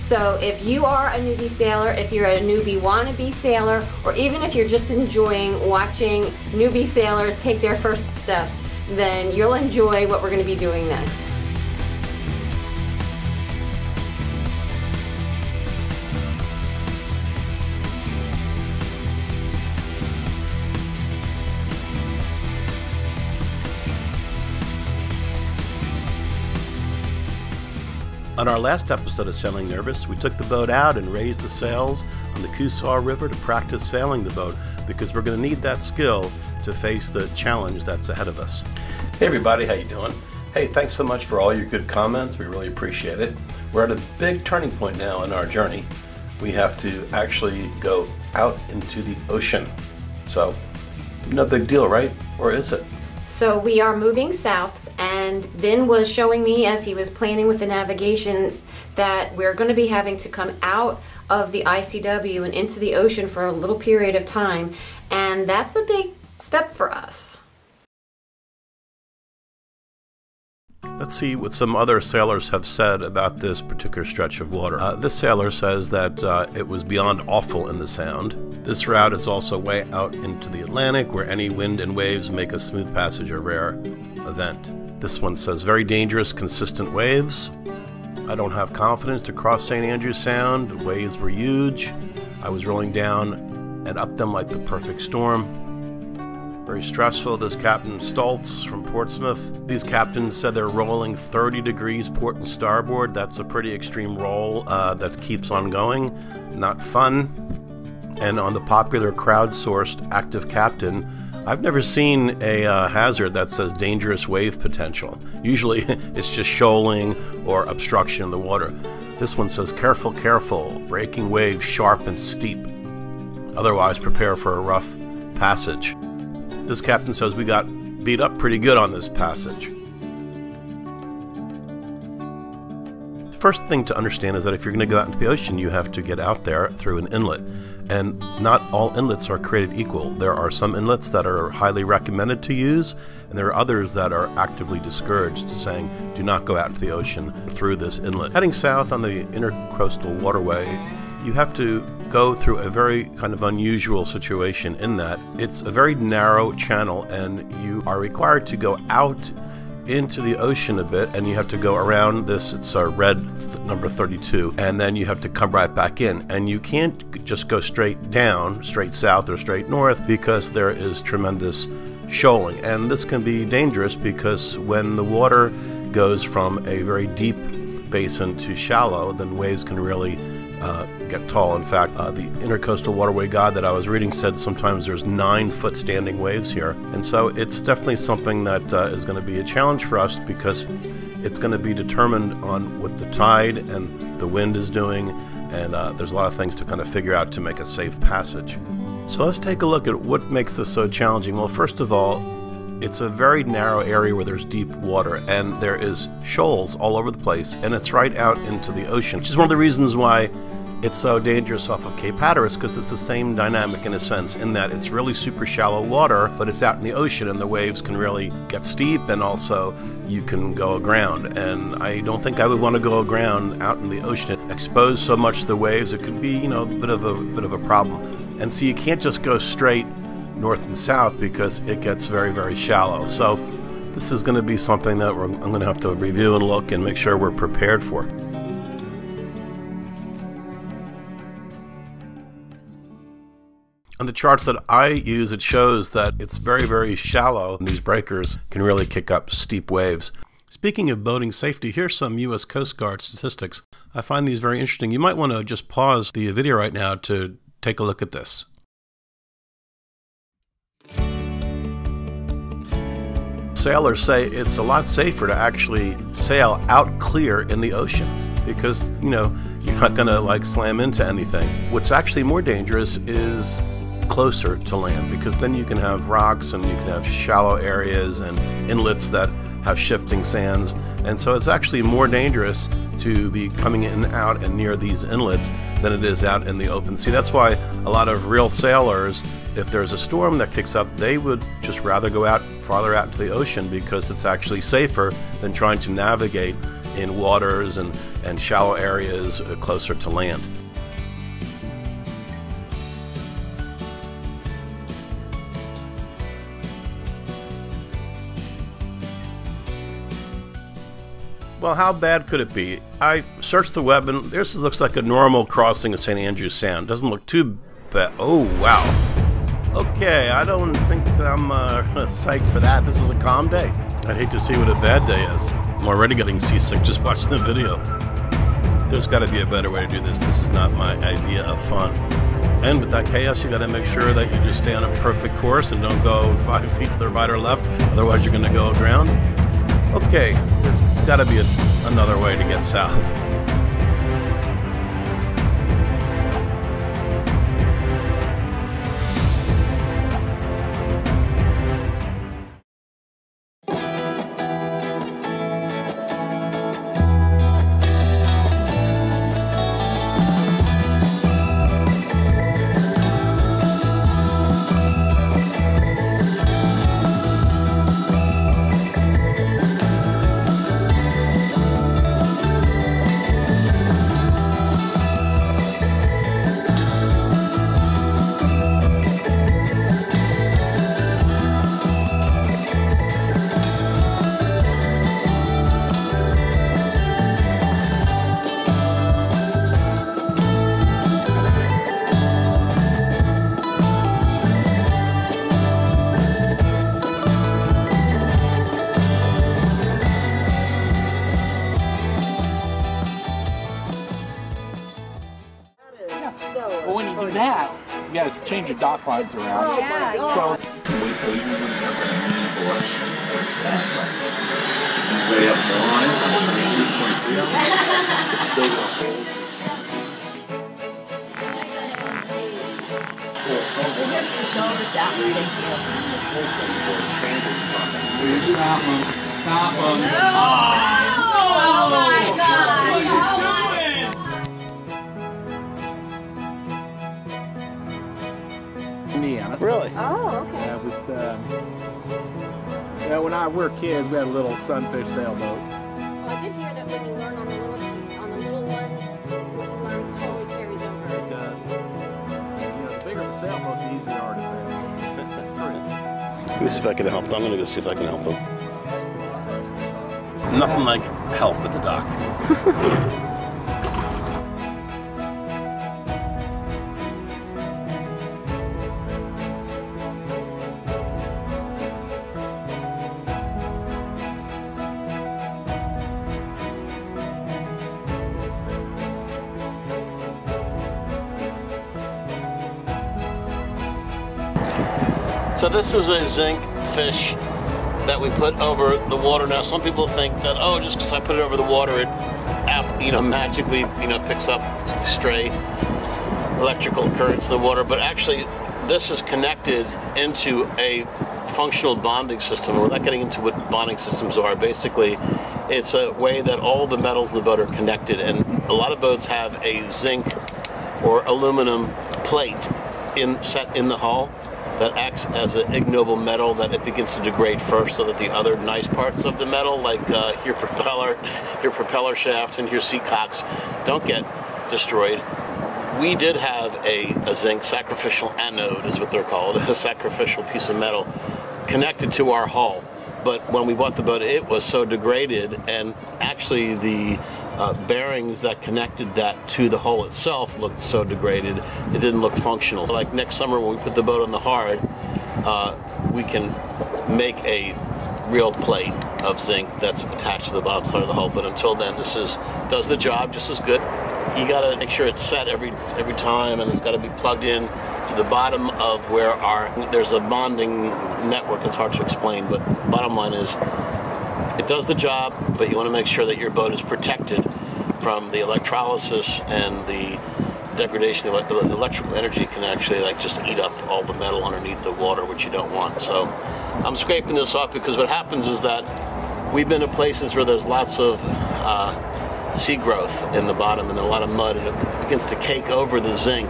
So if you are a newbie sailor, if you're a newbie wannabe sailor, or even if you're just enjoying watching newbie sailors take their first steps, then you'll enjoy what we're going to be doing next. On our last episode of Sailing Nervous, we took the boat out and raised the sails on the Coosaw River to practice sailing the boat because we're going to need that skill to face the challenge that's ahead of us. Hey everybody, how you doing? Hey, thanks so much for all your good comments. We really appreciate it. We're at a big turning point now in our journey. We have to actually go out into the ocean. So, no big deal, right? Or is it? So we are moving south, and Ben was showing me as he was planning with the navigation that we're going to be having to come out of the ICW and into the ocean for a little period of time, and that's a big step for us. Let's see what some other sailors have said about this particular stretch of water. This sailor says that it was beyond awful in the sound. This route is also way out into the Atlantic, where any wind and waves make a smooth passage a rare event. This one says, very dangerous, consistent waves. I don't have confidence to cross St. Andrews Sound. The waves were huge. I was rolling down and up them like the perfect storm. Very stressful. This Captain Stoltz from Portsmouth. These captains said they're rolling 30 degrees port and starboard. That's a pretty extreme roll that keeps on going. Not fun. And on the popular crowdsourced Active Captain, I've never seen a hazard that says dangerous wave potential. Usually it's just shoaling or obstruction in the water. This one says careful, careful, breaking waves sharp and steep. Otherwise prepare for a rough passage. This captain says we got beat up pretty good on this passage. The first thing to understand is that if you're going to go out into the ocean, you have to get out there through an inlet. And not all inlets are created equal. There are some inlets that are highly recommended to use, and there are others that are actively discouraged, saying do not go out into the ocean through this inlet. Heading south on the Intracoastal Waterway, you have to go through a very kind of unusual situation in that it's a very narrow channel, and you are required to go out into the ocean a bit, and you have to go around this, it's red number 32, and then you have to come right back in, and you can't just go straight down, straight south or straight north, because there is tremendous shoaling, and this can be dangerous because when the water goes from a very deep basin to shallow, then waves can really get tall. In fact, the Intracoastal Waterway guide that I was reading said sometimes there's 9-foot standing waves here. And so it's definitely something that is going to be a challenge for us because it's going to be determined on what the tide and the wind is doing, and there's a lot of things to kind of figure out to make a safe passage. So let's take a look at what makes this so challenging. Well, first of all, it's a very narrow area where there's deep water, and there is shoals all over the place, and it's right out into the ocean, which is one of the reasons why it's so dangerous off of Cape Hatteras, because it's the same dynamic in a sense, in that it's really super shallow water, but it's out in the ocean, and the waves can really get steep, and also you can go aground. And I don't think I would want to go aground out in the ocean, exposed so much to the waves. It could be, you know, a bit of a problem. And so you can't just go straight north and south because it gets very, very shallow. So this is going to be something that I'm going to have to review and look and make sure we're prepared for. On the charts that I use, it shows that it's very, very shallow, and these breakers can really kick up steep waves. Speaking of boating safety, here's some U.S. Coast Guard statistics. I find these very interesting. You might want to just pause the video right now to take a look at this. Sailors say it's a lot safer to actually sail out clear in the ocean because, you know, you're not going to like slam into anything. What's actually more dangerous is closer to land, because then you can have rocks and you can have shallow areas and inlets that have shifting sands, and so it's actually more dangerous to be coming in and out and near these inlets than it is out in the open sea. That's why a lot of real sailors, if there's a storm that kicks up, they would just rather go out farther out into the ocean because it's actually safer than trying to navigate in waters and shallow areas closer to land. Well, how bad could it be? I searched the web, and this looks like a normal crossing of St. Andrews Sound. Doesn't look too bad. Oh, wow. Okay, I don't think I'm psyched for that. This is a calm day. I'd hate to see what a bad day is. I'm already getting seasick just watching the video. There's got to be a better way to do this. This is not my idea of fun. And with that chaos, you got to make sure that you just stay on a perfect course and don't go 5 feet to the right or left. Otherwise, you're going to go aground. Okay, there's got to be another way to get south. Well, when you do that, you got to change your dock lines around. Oh, yeah. So, way up the line, it's 22.3. It's still going. It hips the shoulders down. Thank you. stop them. Stop them. Oh my gosh. What are you doing? Indiana. Really? Oh, okay. Yeah, when we were kids, we had a little sunfish sailboat. Well, I did hear that when you learn on the little ones, when you learn slowly carries over. It does. The bigger the sailboat, the easier it are to sail. That's true. Let me see if I can help them. I'm going to go see if I can help them. Nothing like help at the dock. So this is a zinc fish that we put over the water. Now some people think that, oh, just because I put it over the water, it magically picks up stray electrical currents in the water. But actually, this is connected into a functional bonding system. Without getting into what bonding systems are, basically, it's a way that all the metals in the boat are connected. And a lot of boats have a zinc or aluminum plate set in the hull that acts as an ignoble metal that it begins to degrade first, so that the other nice parts of the metal, like your propeller shaft and your seat cocks, don't get destroyed. We did have a zinc sacrificial anode, is what they're called, a sacrificial piece of metal connected to our hull. But when we bought the boat, it was so degraded, and actually the bearings that connected that to the hull itself looked so degraded, it didn't look functional. Like next summer when we put the boat on the hard, we can make a real plate of zinc that's attached to the bottom side of the hull. But until then, this does the job just as good. You gotta make sure it's set every time, and it's gotta be plugged in to the bottom of where there's a bonding network. It's hard to explain, but bottom line is, it does the job, but you want to make sure that your boat is protected from the electrolysis and the degradation. The electrical energy can actually just eat up all the metal underneath the water, which you don't want. So I'm scraping this off because what happens is that we've been to places where there's lots of sea growth in the bottom and a lot of mud, and it begins to cake over the zinc.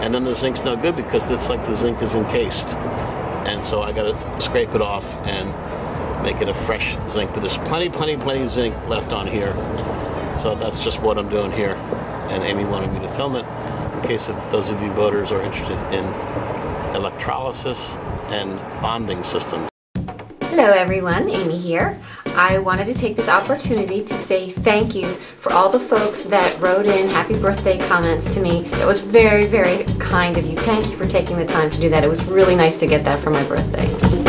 And then the zinc's no good because it's like the zinc is encased. And so I got to scrape it off and make it a fresh zinc. But there's plenty zinc left on here. So that's just what I'm doing here. And Amy wanted me to film it in case of those of you boaters are interested in electrolysis and bonding systems. Hello everyone, Amy here. I wanted to take this opportunity to say thank you for all the folks that wrote in happy birthday comments to me. That was very, very kind of you. Thank you for taking the time to do that. It was really nice to get that for my birthday.